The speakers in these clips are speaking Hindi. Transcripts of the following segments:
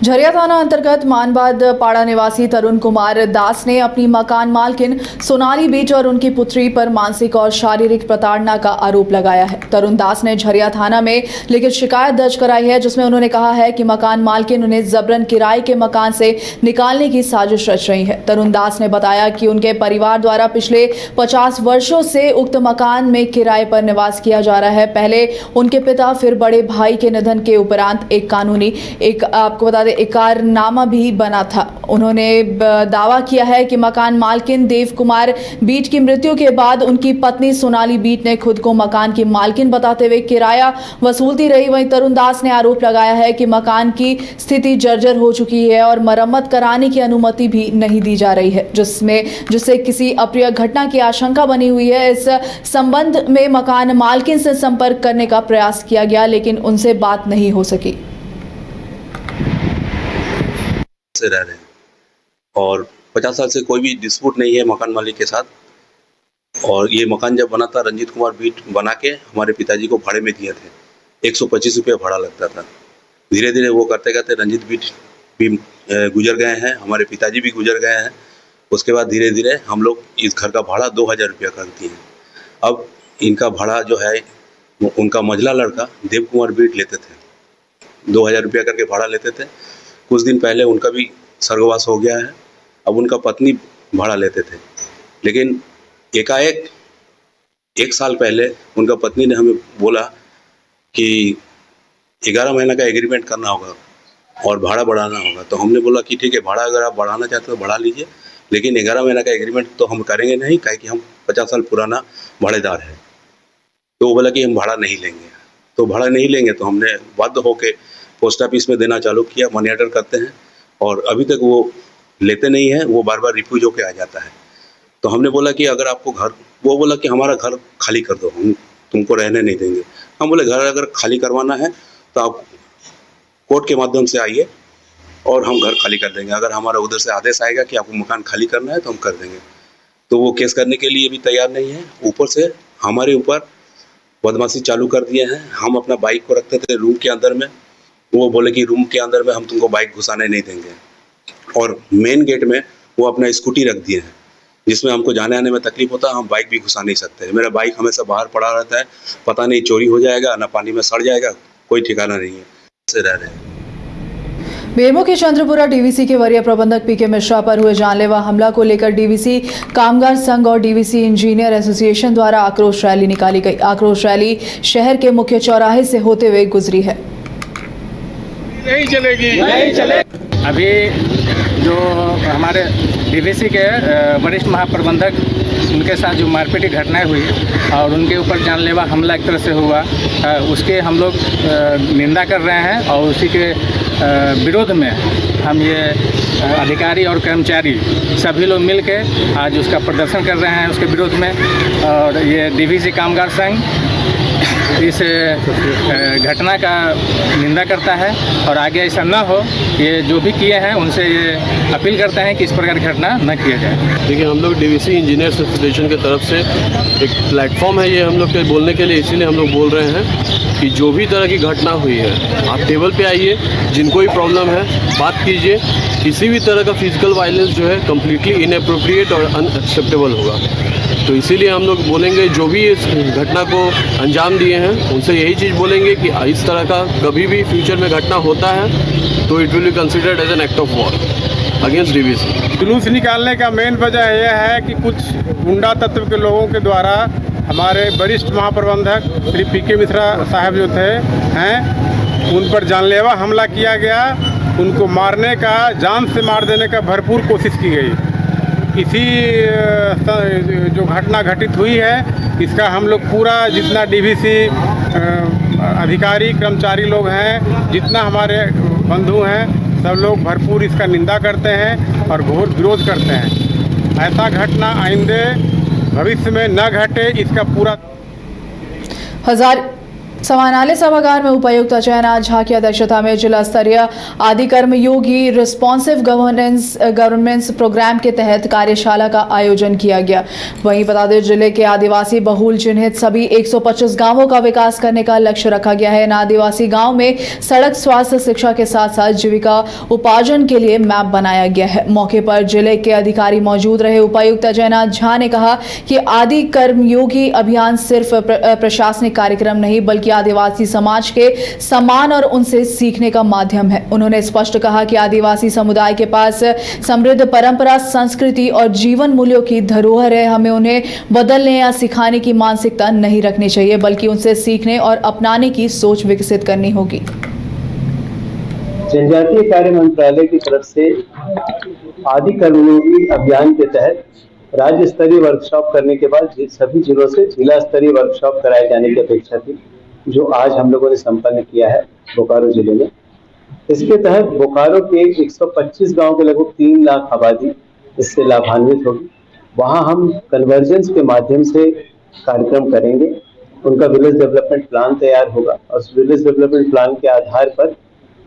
झरिया थाना अंतर्गत मानबाद पाड़ा निवासी तरुण कुमार दास ने अपनी मकान मालकिन सोनाली बीच और उनकी पुत्री पर मानसिक और शारीरिक प्रताड़ना का आरोप लगाया है। तरुण दास ने झरिया थाना में लिखित शिकायत दर्ज कराई है, जिसमें उन्होंने कहा है कि मकान मालकिन उन्हें जबरन किराए के मकान से निकालने की साजिश रच रही है। तरुण दास ने बताया कि उनके परिवार द्वारा पिछले 50 वर्षों से उक्त मकान में किराए पर निवास किया जा रहा है। पहले उनके पिता, फिर बड़े भाई के निधन के उपरांत आपको बता दें इकरारनामा भी बना था। उन्होंने दावा किया है कि मकान मालकिन देव कुमार बीट की मृत्यु के बाद उनकी पत्नी सोनाली बीट ने खुद को मकान की मालकिन बताते हुए किराया वसूलती रही। वहीं तरुण दास ने आरोप लगाया है कि मकान की स्थिति जर्जर हो चुकी है और मरम्मत कराने की अनुमति भी नहीं दी जा रही है, जिससे किसी अप्रिय घटना की आशंका बनी हुई है। इस संबंध में मकान मालकिन से संपर्क करने का प्रयास किया गया, लेकिन उनसे बात नहीं हो सकी। से रह रहे हैं और 50 साल से कोई भी डिस्प्यूट नहीं है मकान मालिक के साथ। और ये मकान जब बना था, रंजीत कुमार बीट बना के हमारे पिताजी को भाड़े में दिए थे। 125 रुपये भाड़ा लगता था। धीरे धीरे वो करते करते रंजीत बीट भी गुजर गए हैं, हमारे पिताजी भी गुजर गए हैं। उसके बाद धीरे धीरे हम लोग इस घर का भाड़ा 2000 रुपया कर दिए हैं। अब इनका भाड़ा जो है, उनका मझला लड़का देव कुमार बीट लेते थे, 2000 रुपया करके भाड़ा लेते थे। कुछ दिन पहले उनका भी स्वर्गवास हो गया है। अब उनका पत्नी भाड़ा लेते थे, लेकिन एकाएक 1 साल पहले उनका पत्नी ने हमें बोला कि 11 महीना का एग्रीमेंट करना होगा और भाड़ा बढ़ाना होगा। तो हमने बोला कि ठीक है, भाड़ा अगर आप बढ़ाना चाहते हो बढ़ा लीजिए, लेकिन 11 महीना का एग्रीमेंट तो हम करेंगे नहीं, काहे कि हम 50 साल पुराना भाड़ेदार है। तो वो बोला कि हम भाड़ा नहीं लेंगे। तो भाड़ा नहीं लेंगे तो हमने बाध्य होकर पोस्ट ऑफिस में देना चालू किया, मनी ऑर्डर करते हैं और अभी तक वो लेते नहीं है। वो बार बार रिफ्यूज होके आ जाता है। तो हमने बोला कि अगर आपको घर, वो बोला कि हमारा घर खाली कर दो, हम तुमको रहने नहीं देंगे। हम बोले घर अगर खाली करवाना है तो आप कोर्ट के माध्यम से आइए और हम घर खाली कर देंगे। अगर हमारा उधर से आदेश आएगा कि आपको मकान खाली करना है तो हम कर देंगे। तो वो केस करने के लिए भी तैयार नहीं है। ऊपर से हमारे ऊपर बदमाशी चालू कर दिए हैं। हम अपना बाइक को रखते थे रूम के अंदर में, वो बोले कि रूम के अंदर में हम तुमको बाइक घुसाने नहीं देंगे। और मेन गेट में वो अपना स्कूटी रख दिए हैं, जिसमें हमको जाने आने में तकलीफ होता है। हम बाइक भी घुसा नहीं सकते। मेरा बाइक हमेशा बाहर पड़ा रहता है, पता नहीं चोरी हो जाएगा ना पानी में सड़ जाएगा, कोई ठिकाना नहीं है। से रह रहे हैं। बेरमो के चंद्रपुरा डीवीसी के वरीय प्रबंधक पीके मिश्रा पर हुए जानलेवा हमला को लेकर डीवीसी कामगार संघ और डीवीसी इंजीनियर एसोसिएशन द्वारा आक्रोश रैली निकाली गई। आक्रोश रैली शहर के मुख्य चौराहे से होते हुए गुजरी है। नहीं चलेगी, नहीं चलेगी। अभी जो हमारे डीवीसी के वरिष्ठ महाप्रबंधक, उनके साथ जो मारपीट की घटनाएं हुई और उनके ऊपर जानलेवा हमला एक तरह से हुआ, उसके हम लोग निंदा कर रहे हैं और उसी के विरोध में हम ये अधिकारी और कर्मचारी सभी लोग मिल के आज उसका प्रदर्शन कर रहे हैं उसके विरोध में। और ये डीवीसी कामगार संघ इस घटना का निंदा करता है और आगे ऐसा न हो, ये जो भी किए हैं उनसे ये अपील करते हैं कि इस प्रकार की घटना न किया जाए। देखिए, हम लोग डीवीसी इंजीनियर्स एसोसिएशन की तरफ से एक प्लेटफॉर्म है ये हम लोग के बोलने के लिए, इसीलिए हम लोग बोल रहे हैं कि जो भी तरह की घटना हुई है आप टेबल पे आइए, जिनको भी प्रॉब्लम है बात कीजिए। किसी भी तरह का फिजिकल वायलेंस जो है कम्प्लीटली इनएप्रोप्रिएट और अनएक्सेप्टेबल होगा। तो इसीलिए हम लोग बोलेंगे, जो भी इस घटना को अंजाम दिए हैं उनसे यही चीज़ बोलेंगे कि इस तरह का कभी भी फ्यूचर में घटना होता है तो it will be considered as an act of war against DVC. जुलूस निकालने का मेन वजह यह है कि कुछ गुंडा तत्व के लोगों के द्वारा हमारे वरिष्ठ महाप्रबंधक श्री पीके मिश्रा साहब जो हैं उन पर जानलेवा हमला किया गया। उनको मारने का, जान से मार देने का भरपूर कोशिश की गई। इसी जो घटना घटित हुई है, इसका हम लोग पूरा जितना डीवीसी अधिकारी कर्मचारी लोग हैं, जितना हमारे बंधु हैं, सब लोग भरपूर इसका निंदा करते हैं और घोर विरोध करते हैं। ऐसा घटना आइंदे भविष्य में न घटे, इसका पूरा समाहरणालय सभागार में उपायुक्त अजयनाथ झा की अध्यक्षता में जिला स्तरीय आदि कर्मयोगी रिस्पॉन्सिव गवर्नेंस प्रोग्राम के तहत कार्यशाला का आयोजन किया गया। वहीं बता दें, जिले के आदिवासी बहुल चिन्हित सभी 125 गांवों का विकास करने का लक्ष्य रखा गया है। इन आदिवासी गाँव में सड़क, स्वास्थ्य, शिक्षा के साथ साथ जीविका उपार्जन के लिए मैप बनाया गया है। मौके पर जिले के अधिकारी मौजूद रहे। उपायुक्त अजयनाथ झा ने कहा कि आदि कर्मयोगी अभियान सिर्फ प्रशासनिक कार्यक्रम नहीं बल्कि आदिवासी समाज के सम्मान और उनसे सीखने का माध्यम है। उन्होंने स्पष्ट कहा कि आदिवासी समुदाय के पास समृद्ध परंपरा, संस्कृति और जीवन मूल्यों की धरोहर है। हमें उन्हें बदलने या सिखाने की मानसिकता नहीं रखनी चाहिए बल्कि उनसे सीखने और अपनाने की सोच विकसित करनी होगी। जनजातीय कार्य मंत्रालय की तरफ से आदि कर्मयोगी अभियान के तहत राज्य स्तरीय वर्कशॉप करने के बाद सभी जिलों से जिला स्तरीय वर्कशॉप कराए जाने की अपेक्षा थी, जो आज हम लोगों ने संपन्न किया है बोकारो जिले में। इसके तहत बोकारो के 125 गांव के लगभग 3 लाख आबादी इससे लाभान्वित होगी। वहां हम कन्वर्जेंस के माध्यम से कार्यक्रम करेंगे। उनका विलेज डेवलपमेंट प्लान तैयार होगा और उस विलेज डेवलपमेंट प्लान के आधार पर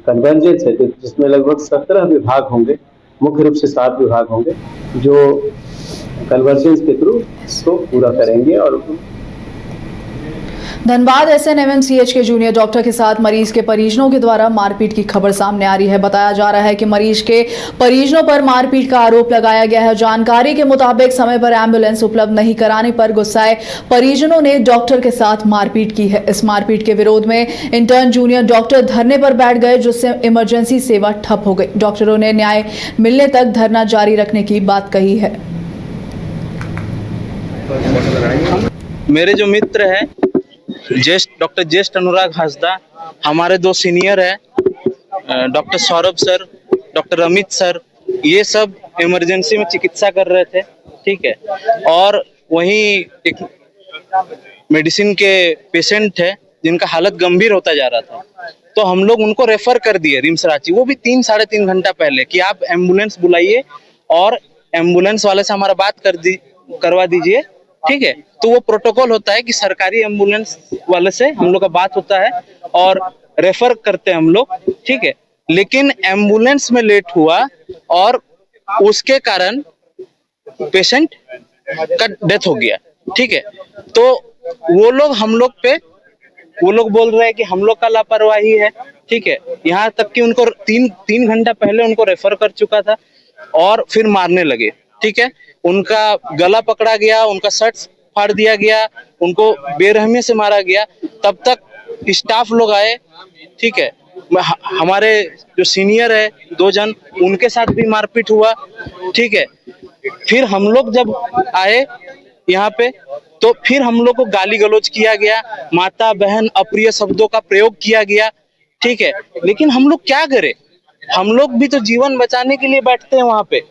कन्वर्जेंस है जिसमें लगभग 17 विभाग होंगे, मुख्य रूप से 7 विभाग होंगे जो कन्वर्जेंस के थ्रू इसको पूरा करेंगे। और धनबाद SNMMCH के जूनियर डॉक्टर के साथ मरीज के परिजनों के द्वारा मारपीट की खबर सामने आ रही है। बताया जा रहा है कि मरीज के परिजनों पर मारपीट का आरोप लगाया गया है। जानकारी के मुताबिक समय पर एम्बुलेंस उपलब्ध नहीं कराने पर गुस्साए परिजनों ने डॉक्टर के साथ मारपीट की है। इस मारपीट के विरोध में इंटर्न जूनियर डॉक्टर धरने पर बैठ गए, जिससे इमरजेंसी सेवा ठप हो गई। डॉक्टरों ने न्याय मिलने तक धरना जारी रखने की बात कही है। मेरे जो मित्र है डॉक्टर ज्येष्ठ अनुराग हांसदा, हमारे 2 सीनियर है doctor Saurabh sir, doctor Amit sir, ये सब इमरजेंसी में चिकित्सा कर रहे थे, ठीक है। और वहीं एक मेडिसिन के पेशेंट है जिनका हालत गंभीर होता जा रहा था, तो हम लोग उनको रेफर कर दिए रिम्स रांची, वो भी 3 साढ़े 3 घंटा पहले कि आप एम्बुलेंस बुलाइए और एम्बुलेंस वाले से हमारा बात करवा दीजिए, ठीक है। तो वो प्रोटोकॉल होता है कि सरकारी एम्बुलेंस वाले से हम लोग का बात होता है और रेफर करते हैं हम लोग, ठीक है। लेकिन एम्बुलेंस में लेट हुआ और उसके कारण पेशेंट का डेथ हो गया, ठीक है। तो वो लोग बोल रहे हैं कि हम लोग का लापरवाही है, ठीक है। यहाँ तक कि उनको 3 घंटा पहले उनको रेफर कर चुका था और फिर मारने लगे, ठीक है। उनका गला पकड़ा गया, उनका शर्ट फाड़ दिया गया, उनको बेरहमी से मारा गया। तब तक स्टाफ लोग आए, ठीक है। हमारे जो सीनियर है 2 जन, उनके साथ भी मारपीट हुआ, ठीक है। फिर हम लोग जब आए यहाँ पे तो फिर हम लोग को गाली गलौज किया गया, माता बहन अप्रिय शब्दों का प्रयोग किया गया, ठीक है। लेकिन हम लोग क्या करें, हम लोग भी तो जीवन बचाने के लिए बैठते हैं वहां पे।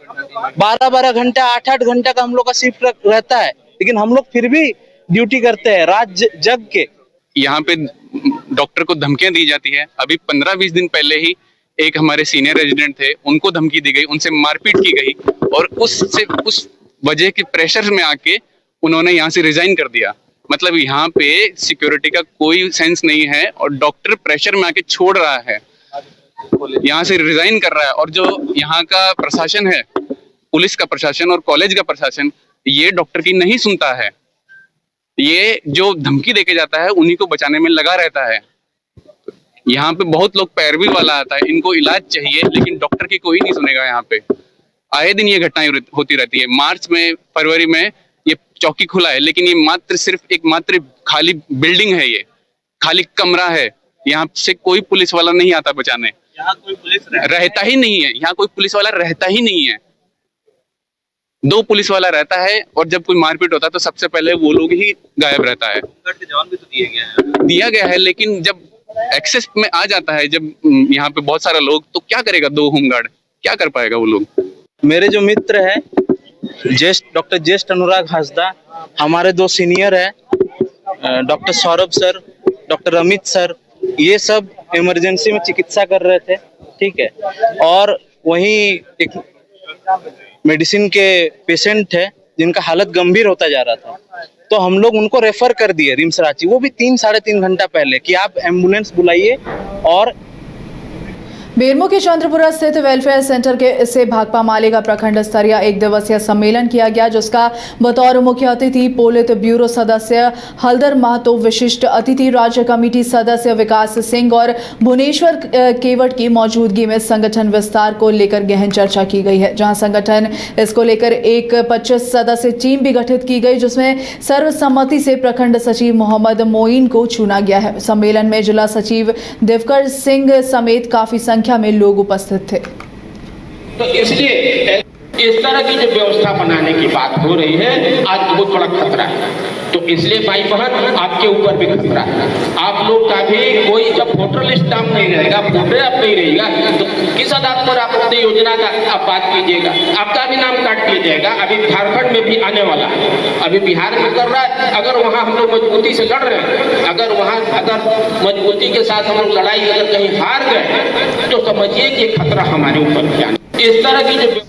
12-12 घंटा 8-8 घंटा का हम लोग का शिफ्ट रहता है, लेकिन हम लोग फिर भी ड्यूटी करते हैं रात जग के। यहाँ पे डॉक्टर को धमकियां दी जाती है। अभी 15-20 दिन पहले ही एक हमारे सीनियर रेजिडेंट थे, उनको धमकी दी गई, उनसे मारपीट की गई और उस वजह के प्रेशर में आके उन्होंने यहाँ से रिजाइन कर दिया। मतलब यहाँ पे सिक्योरिटी का कोई सेंस नहीं है और डॉक्टर प्रेशर में आके छोड़ रहा है, यहाँ से रिजाइन कर रहा है। और जो यहाँ का प्रशासन है, पुलिस का प्रशासन और कॉलेज का प्रशासन, ये डॉक्टर की नहीं सुनता है। ये जो धमकी देके जाता है उन्हीं को बचाने में लगा रहता है। यहाँ पे बहुत लोग पैरवी वाला आता है, इनको इलाज चाहिए लेकिन डॉक्टर की कोई नहीं सुनेगा। यहाँ पे आए दिन ये घटनाएं होती रहती है। मार्च में, फरवरी में ये चौकी खुला है, लेकिन ये सिर्फ एक खाली बिल्डिंग है, ये खाली कमरा है। यहाँ से कोई पुलिस वाला नहीं आता बचाने। यहाँ कोई पुलिस रहता ही नहीं है, यहाँ कोई पुलिस वाला रहता ही नहीं है। 2 पुलिस वाला रहता है और जब कोई मारपीट होता है तो सबसे पहले वो लोग ही गायब रहता है। जवान भी तो दिया गया है, लेकिन जब एक्सेस में आ जाता है, जब यहाँ पे बहुत सारा लोग, तो क्या करेगा 2 होमगार्ड, क्या कर पाएगा वो लोग। मेरे जो मित्र है डॉक्टर ज्येष्ठ अनुराग हांसदा, हमारे 2 सीनियर है doctor Saurabh sir, doctor Amit sir, ये सब इमरजेंसी में चिकित्सा कर रहे थे, ठीक है। और वहीं एक मेडिसिन के पेशेंट है जिनका हालत गंभीर होता जा रहा था, तो हम लोग उनको रेफर कर दिए रिम्स रांची, वो भी 3-3.5 घंटा पहले कि आप एम्बुलेंस बुलाइए। और बेरमो के चंद्रपुरा स्थित वेलफेयर सेंटर के से भाकपा माले का प्रखंड स्तरीय 1 दिवसीय सम्मेलन किया गया, जिसका बतौर मुख्य अतिथि पोलित ब्यूरो सदस्य हल्दर महतो, विशिष्ट अतिथि राज्य कमेटी सदस्य विकास सिंह और भुवनेश्वर केवट की मौजूदगी में संगठन विस्तार को लेकर गहन चर्चा की गई है, जहां संगठन इसको लेकर एक 25 सदस्य टीम भी गठित की गई, जिसमें सर्वसम्मति से प्रखंड सचिव मोहम्मद मोइन को चुना गया है। सम्मेलन में जिला सचिव दिवकर सिंह समेत काफी संख्या में लोग उपस्थित थे। तो इसलिए इस तरह की जो व्यवस्था बनाने की बात हो रही है, आज बहुत बड़ा खतरा है। तो इसलिए भाई बहन, आपके ऊपर भी खतरा है। आप लोग का भी कोई जब वोटर लिस्ट नाम नहीं रहेगा, वोटर आप नहीं रहेगा, तो किस आधार पर आप अपनी योजना का आप बात कीजिएगा? आपका भी नाम काट दिया जाएगा। अभी झारखंड में भी आने वाला है, अभी बिहार में कर रहा है। अगर वहाँ हम लोग मजबूती से लड़ रहे हैं, अगर वहाँ अगर मजबूती के साथ हम लोग लड़ाई अगर कहीं हार गए, तो समझिए कि खतरा हमारे ऊपर क्या। इस तरह की जो